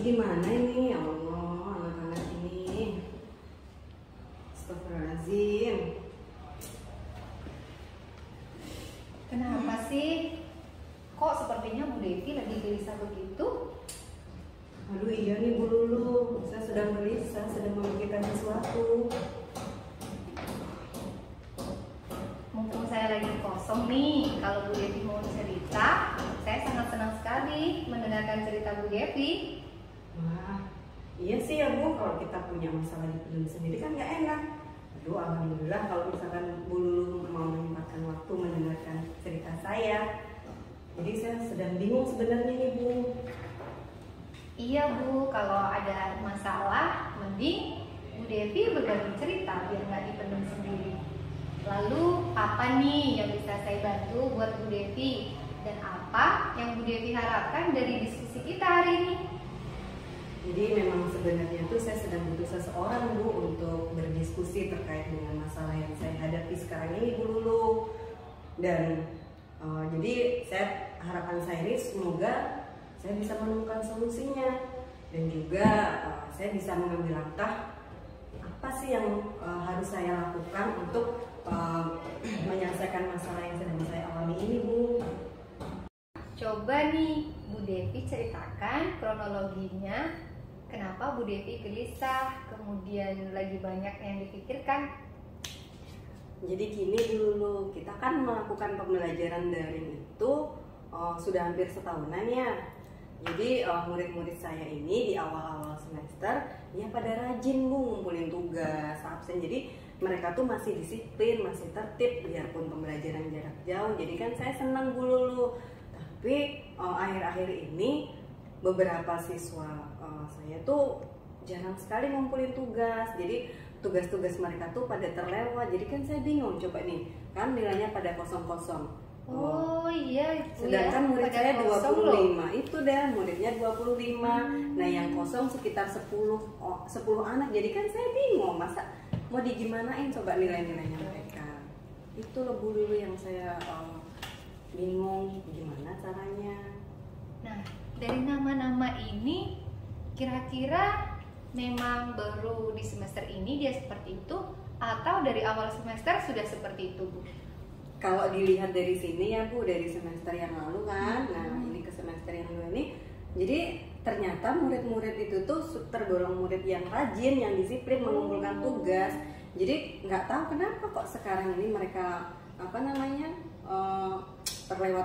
gimana ini? Ya Allah, anak-anak ini. Astagfirullahaladzim. Kenapa sih? Kok sepertinya Bu Devi lagi gelisah begitu? Aduh iya nih Bu Lulu, saya sedang gelisah, sedang memikirkan sesuatu. Mumpung saya lagi kosong nih, kalau Bu Devi mau cerita, saya sangat senang sekali mendengarkan cerita Bu Devi. Wah, iya sih ya Bu, kalau kita punya masalah dipendam sendiri kan nggak enak. Aduh, alhamdulillah kalau misalkan Bu Lulu mau menyempatkan waktu mendengarkan cerita saya. Jadi saya sedang bingung sebenarnya nih Bu. Iya Bu, kalau ada masalah, mending Bu Devi berbagi cerita biar nggak dipendam sendiri. Lalu apa nih yang bisa saya bantu buat Bu Devi? Dan apa yang Bu Devi harapkan dari diskusi kita hari ini? Jadi memang sebenarnya tuh saya sedang butuh seseorang Bu untuk berdiskusi terkait dengan masalah yang saya hadapi sekarang ini Bu Lulu. Dan jadi harapan saya ini semoga saya bisa menemukan solusinya dan juga saya bisa mengambil langkah apa sih yang harus saya lakukan untuk menyelesaikan masalah yang sedang saya alami ini Bu. Coba nih Bu Devi ceritakan kronologinya, kenapa Bu Devi gelisah, kemudian lagi banyak yang dipikirkan. Jadi gini dulu, kita kan melakukan pembelajaran daring itu sudah hampir setahunan ya. Jadi murid-murid saya ini di awal-awal semester ya pada rajin Bu ngumpulin tugas, absen. Jadi mereka tuh masih disiplin, masih tertib biarpun pembelajaran jarak jauh. Jadi kan saya senang Bu Lulu. Tapi akhir-akhir ini beberapa siswa saya tuh jarang sekali ngumpulin tugas. Jadi tugas-tugas mereka tuh pada terlewat. Jadi kan saya bingung coba nih, kan nilainya pada kosong-kosong. Oh iya itu sedangkan ya, murid pada saya kosong 25 loh. itu dah muridnya 25. Nah yang kosong sekitar 10 anak. Jadi kan saya bingung masa mau digimanain coba nilai-nilainya mereka. Itu loh Bu Lulu yang saya bingung gimana caranya. Nah, dari nama-nama ini kira-kira memang baru di semester ini dia seperti itu atau dari awal semester sudah seperti itu Bu? Kalau dilihat dari sini ya Bu, dari semester yang lalu kan, nah ini ke semester yang lalu ini, jadi ternyata murid-murid itu tuh tergolong murid yang rajin, yang disiplin mengumpulkan tugas. Jadi nggak tahu kenapa kok sekarang ini mereka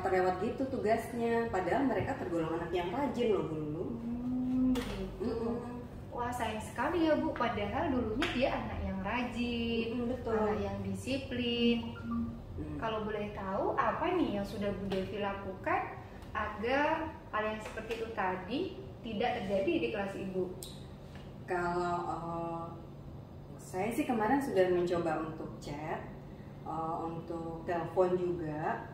terlewat gitu tugasnya, padahal mereka tergolong anak yang rajin loh Bu Lulu. Begitu. Wah sayang sekali ya Bu, padahal dulunya dia anak yang rajin, Betul. anak yang disiplin. Kalau boleh tahu apa nih yang sudah Bu Devi lakukan agar hal yang seperti itu tadi tidak terjadi di kelas Ibu? Kalau saya sih kemarin sudah mencoba untuk chat, untuk telepon juga.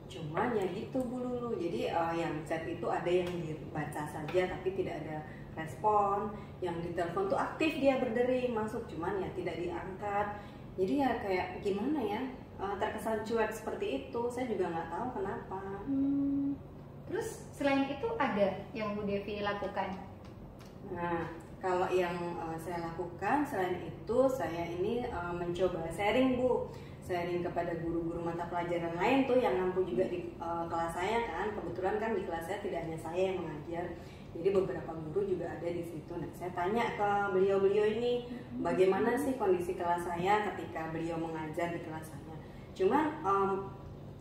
Cuman ya gitu Bu Lulu, jadi yang chat itu ada yang dibaca saja tapi tidak ada respon. Yang di telepon tuh aktif dia berdering masuk, cuman ya tidak diangkat. Jadi ya kayak gimana ya, terkesan cuek seperti itu. Saya juga nggak tahu kenapa. Terus selain itu ada yang Bu Devi lakukan? Nah kalau yang saya lakukan selain itu, saya ini mencoba sharing Bu, sharing kepada guru-guru mata pelajaran lain tuh yang mampu juga di kelas saya kan. Kebetulan kan di kelas saya tidak hanya saya yang mengajar, jadi beberapa guru juga ada di situ. Nah saya tanya ke beliau-beliau ini bagaimana sih kondisi kelas saya ketika beliau mengajar di kelas saya. Cuman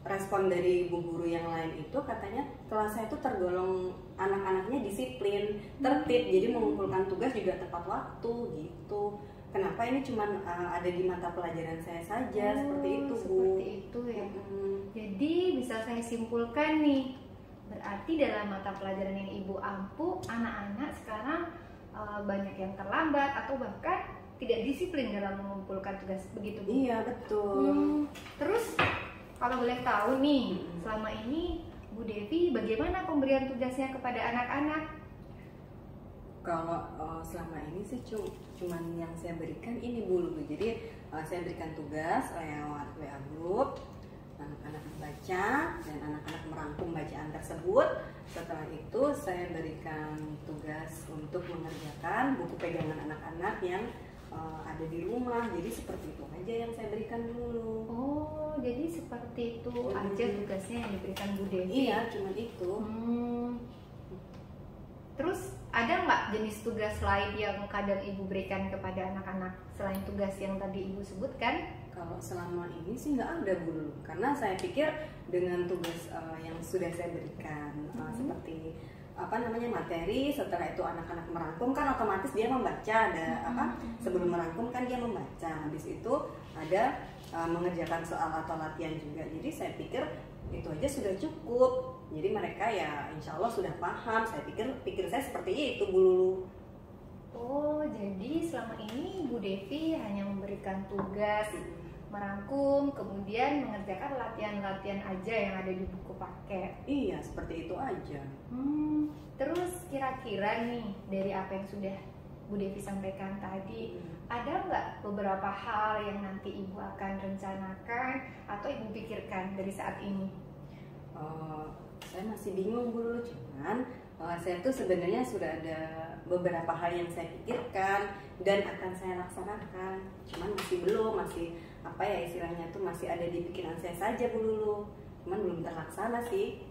respon dari ibu guru yang lain itu katanya kelas saya itu tergolong anak-anaknya disiplin, tertib, jadi mengumpulkan tugas juga tepat waktu gitu. Kenapa ini cuma ada di mata pelajaran saya saja? Seperti itu Bu. Seperti itu ya. Jadi bisa saya simpulkan nih, berarti dalam mata pelajaran yang Ibu ampu, anak-anak sekarang banyak yang terlambat atau bahkan tidak disiplin dalam mengumpulkan tugas, begitu Bu? Iya betul. Terus kalau boleh tahu nih, selama ini Bu Devi bagaimana pemberian tugasnya kepada anak-anak? Kalau selama ini sih cuman yang saya berikan ini Bu Lulu. Jadi saya berikan tugas lewat WA group. anak-anak membaca dan anak-anak merangkum bacaan tersebut. Setelah itu saya berikan tugas untuk mengerjakan buku pegangan anak-anak yang ada di rumah. Jadi seperti itu aja yang saya berikan dulu. Oh, jadi seperti itu aja tugasnya yang diberikan Bu Devi. Iya, cuma itu. Terus ada nggak jenis tugas lain yang kadang Ibu berikan kepada anak-anak selain tugas yang tadi Ibu sebutkan? Kalau selama ini sih nggak ada Bu Lulu, karena saya pikir dengan tugas yang sudah saya berikan seperti materi, setelah itu anak-anak merangkum kan otomatis dia membaca, ada sebelum merangkum kan dia membaca, habis itu ada mengerjakan soal atau latihan juga. Jadi saya pikir itu aja sudah cukup, jadi mereka ya insya Allah sudah paham. Saya pikir saya seperti itu Bu Lulu. Oh, jadi selama ini Bu Devi hanya memberikan tugas merangkum, kemudian mengerjakan latihan-latihan aja yang ada di buku paket. Iya, seperti itu aja. Terus kira-kira nih dari apa yang sudah Bu Devi sampaikan tadi, ada nggak beberapa hal yang nanti Ibu akan rencanakan atau Ibu pikirkan dari saat ini? Saya masih bingung Bu Lulu, cuman saya tuh sebenarnya sudah ada beberapa hal yang saya pikirkan dan akan saya laksanakan, cuman masih istilahnya tuh masih ada di pikiran saya saja Bu Lulu, cuman belum terlaksana sih.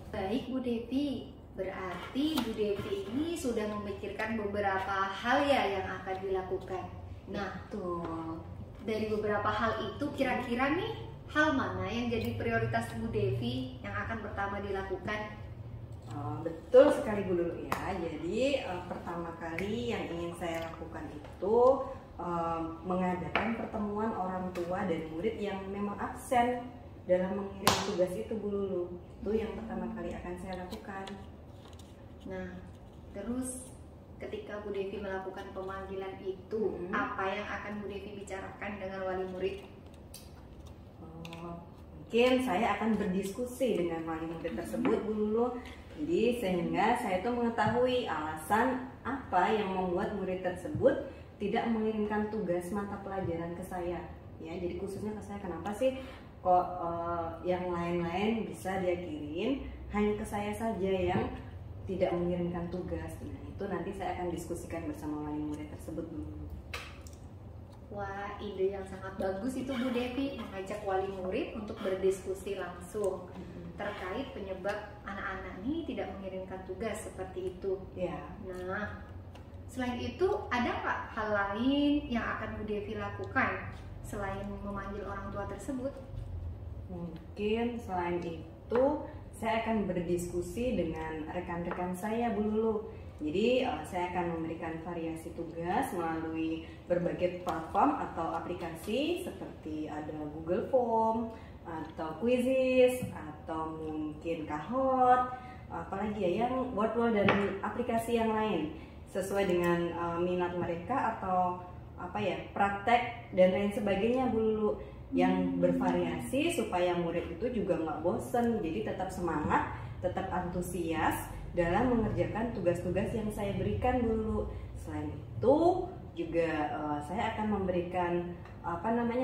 Baik Bu Devi, berarti Bu Devi ini sudah memikirkan beberapa hal ya yang akan dilakukan. Nah, Tuh, dari beberapa hal itu kira-kira nih hal mana yang jadi prioritas Bu Devi yang akan pertama dilakukan? betul sekali Bu Lulu ya. Jadi pertama kali yang ingin saya lakukan itu mengadakan pertemuan orang tua dan murid yang memang absen dalam mengirim tugas itu Bu Lulu. Itu yang pertama kali akan saya lakukan. Nah, terus ketika Bu Devi melakukan pemanggilan itu, apa yang akan Bu Devi bicarakan dengan wali murid? Mungkin saya akan berdiskusi dengan wali murid tersebut Bu Lulu. Jadi sehingga saya tuh mengetahui alasan apa yang membuat murid tersebut tidak mengirimkan tugas mata pelajaran ke saya. Ya, jadi khususnya ke saya, kenapa sih kok yang lain-lain bisa dia kirim, hanya ke saya saja yang tidak mengirimkan tugas. Nah, itu nanti saya akan diskusikan bersama wali murid tersebut dulu. Wah, ide yang sangat bagus itu Bu Devi, mengajak wali murid untuk berdiskusi langsung terkait penyebab anak-anak ini tidak mengirimkan tugas seperti itu. Ya. Nah, selain itu ada nggak hal lain yang akan Bu Devi lakukan selain memanggil orang tua tersebut? Mungkin selain itu saya akan berdiskusi dengan rekan-rekan saya Bu Lulu. Jadi saya akan memberikan variasi tugas melalui berbagai platform atau aplikasi seperti ada Google Form atau Quizzes atau mungkin Kahoot, apalagi ya yang word-word dan aplikasi yang lain sesuai dengan minat mereka atau praktek dan lain sebagainya Bu Lulu, yang bervariasi supaya murid itu juga nggak bosen, jadi tetap semangat, tetap antusias dalam mengerjakan tugas-tugas yang saya berikan Bu Lulu. Selain itu juga saya akan memberikan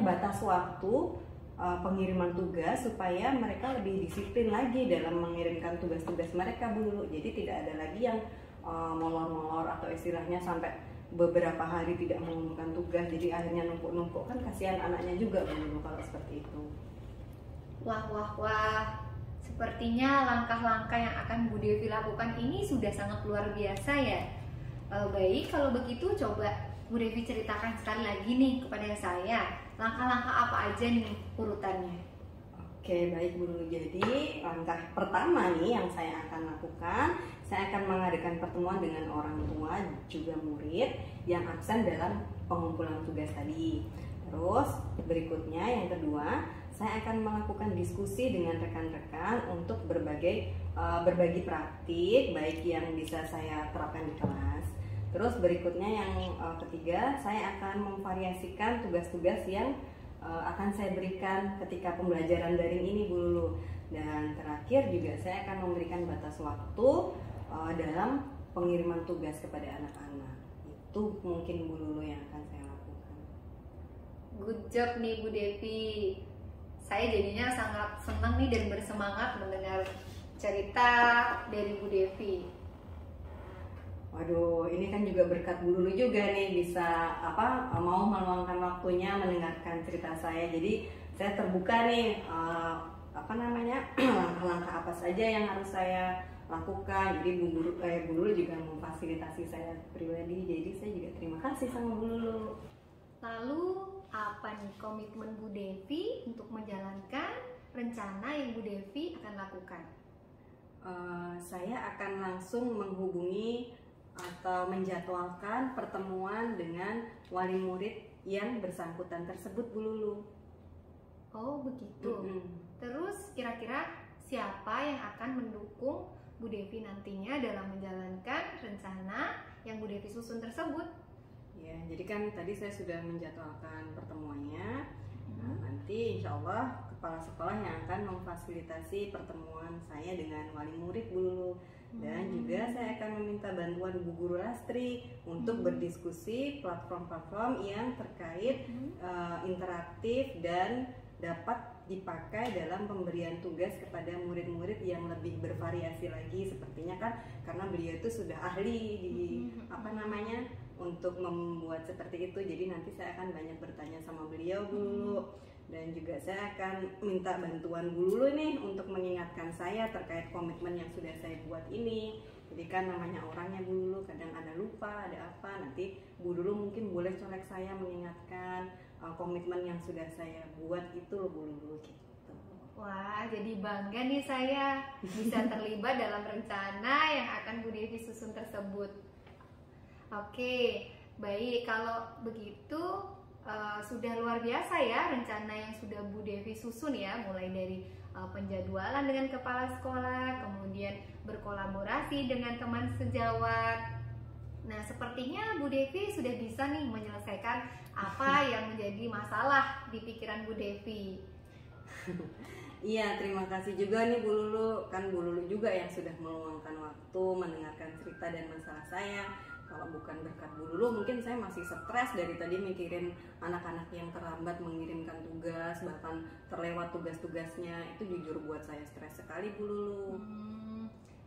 batas waktu pengiriman tugas supaya mereka lebih disiplin lagi dalam mengirimkan tugas-tugas mereka Bu Lulu. Jadi tidak ada lagi yang molor-molor atau istilahnya sampai beberapa hari tidak mengumumkan tugas, jadi akhirnya numpuk-numpuk, kan kasihan anaknya juga Bu Lulu kalau seperti itu. Wah, sepertinya langkah-langkah yang akan Bu Devi lakukan ini sudah sangat luar biasa ya. Baik, kalau begitu coba Bu Devi ceritakan sekali lagi nih kepada saya, langkah-langkah apa aja nih urutannya. Oke, baik Bu Lulu. Jadi langkah pertama nih yang saya akan lakukan, saya akan mengadakan pertemuan dengan orang tua juga murid yang absen dalam pengumpulan tugas tadi. Terus berikutnya yang kedua, saya akan melakukan diskusi dengan rekan-rekan untuk berbagi praktik baik yang bisa saya terapkan di kelas. Terus berikutnya yang ketiga, saya akan memvariasikan tugas-tugas yang akan saya berikan ketika pembelajaran daring ini Bu Lulu. Dan terakhir juga saya akan memberikan batas waktu dalam pengiriman tugas kepada anak-anak. Itu mungkin Bu Lulu yang akan saya lakukan. Good job nih Bu Devi. saya jadinya sangat senang nih dan bersemangat mendengar cerita dari Bu Devi. Waduh, ini kan juga berkat Bu Lulu juga nih bisa mau meluangkan waktunya mendengarkan cerita saya. Jadi saya terbuka nih langkah-langkah apa saja yang harus saya lakukan. Jadi Bu Lulu juga memfasilitasi saya pribadi. Jadi saya juga terima kasih sama Bu Lulu. Lalu apa nih komitmen Bu Devi untuk menjalankan rencana yang Bu Devi akan lakukan? Saya akan langsung menghubungi atau menjadwalkan pertemuan dengan wali murid yang bersangkutan tersebut, Bu Lulu. Oh begitu. Terus kira-kira siapa yang akan mendukung Bu Devi nantinya dalam menjalankan rencana yang Bu Devi susun tersebut? Ya, jadi kan tadi saya sudah menjadwalkan pertemuannya. Nah, nanti insya Allah kepala sekolah yang akan memfasilitasi pertemuan saya dengan wali murid, Bu Lulu. Dan juga saya akan meminta bantuan Bu Guru Lastri untuk berdiskusi platform-platform yang terkait interaktif dan dapat dipakai dalam pemberian tugas kepada murid-murid yang lebih bervariasi lagi. Sepertinya kan karena beliau itu sudah ahli di untuk membuat seperti itu. Jadi nanti saya akan banyak bertanya sama beliau, Bu Lulu. Dan juga saya akan minta bantuan Bu Lulu nih untuk mengingatkan saya terkait komitmen yang sudah saya buat ini. Jadi kan namanya orangnya Bu Lulu, kadang ada lupa, ada apa. Nanti Bu Lulu mungkin boleh colek saya mengingatkan komitmen yang sudah saya buat itu loh, Bu Lulu, gitu. Wah, jadi bangga nih saya bisa terlibat dalam rencana yang akan Bu Devi susun tersebut. Oke, baik, kalau begitu sudah luar biasa ya rencana yang sudah Bu Devi susun ya, mulai dari penjadwalan dengan kepala sekolah, kemudian berkolaborasi dengan teman sejawat. Nah, sepertinya Bu Devi sudah bisa nih menyelesaikan apa yang menjadi masalah di pikiran Bu Devi. Iya, terima kasih juga nih Bu Lulu. Kan Bu Lulu juga yang sudah meluangkan waktu mendengarkan cerita dan masalah saya. Kalau bukan berkat Bu Lulu, mungkin saya masih stres dari tadi mikirin anak-anak yang terlambat mengirimkan tugas, bahkan terlewat tugas-tugasnya. Itu jujur buat saya stres sekali, Bu Lulu.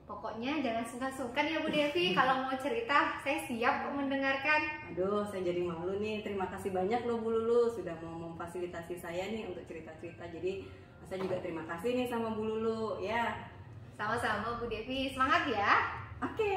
Pokoknya jangan sungkan-sungkan ya Bu Devi. Kalau mau cerita, saya siap kok mendengarkan. Aduh, saya jadi malu nih. Terima kasih banyak loh Bu Lulu sudah mau memfasilitasi saya nih untuk cerita-cerita. Jadi saya juga terima kasih nih sama Bu Lulu ya. Sama-sama Bu Devi, semangat ya. Oke.